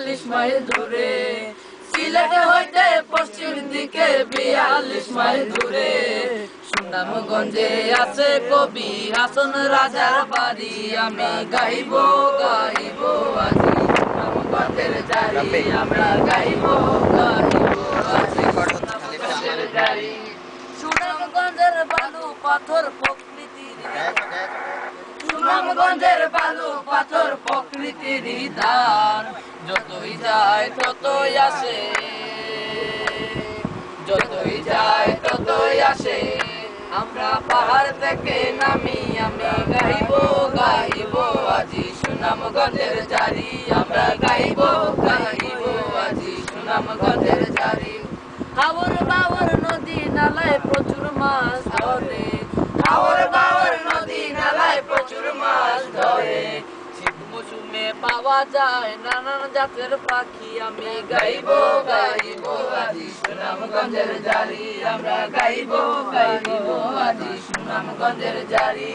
42 mile দূরে, সিলেট হইতে পশ্চিম দিকে 42 মাইল দূরে। সুনামগঞ্জে আছে কবি হাসন রাজার বাড়ি, আমি গাইব গাইব আজি সুনামগঞ্জের জারি, আমরা গাইব গাইব আজি সুনামগঞ্জের জারি। সুনামগঞ্জের বালু পাথর প্রকৃতির, সুনামগঞ্জের বালু পাথর প্রকৃতির দান, যতই যায় ততই আসে, যতই যায় ততই আসে। আমরা পাহাড় থেকে নামি, আমি গাইব গাইব আজি সুনামগঞ্জের জারি, আমরা গাইব গাইব আজি সুনামগঞ্জের জারি। হাওর বাওর নদী নালায় প্রচুর মাছ ধরে, হাওর বাওর নদী নালায় প্রচুর মাছ ধরে। শীত মৌসুমে পাওয়া যায় নানান জাতের পাখি, আমি গাইব গাইব আজি সুনামগঞ্জের জারি, আমরা গাইব গাইব আজি সুনামগঞ্জের জারি।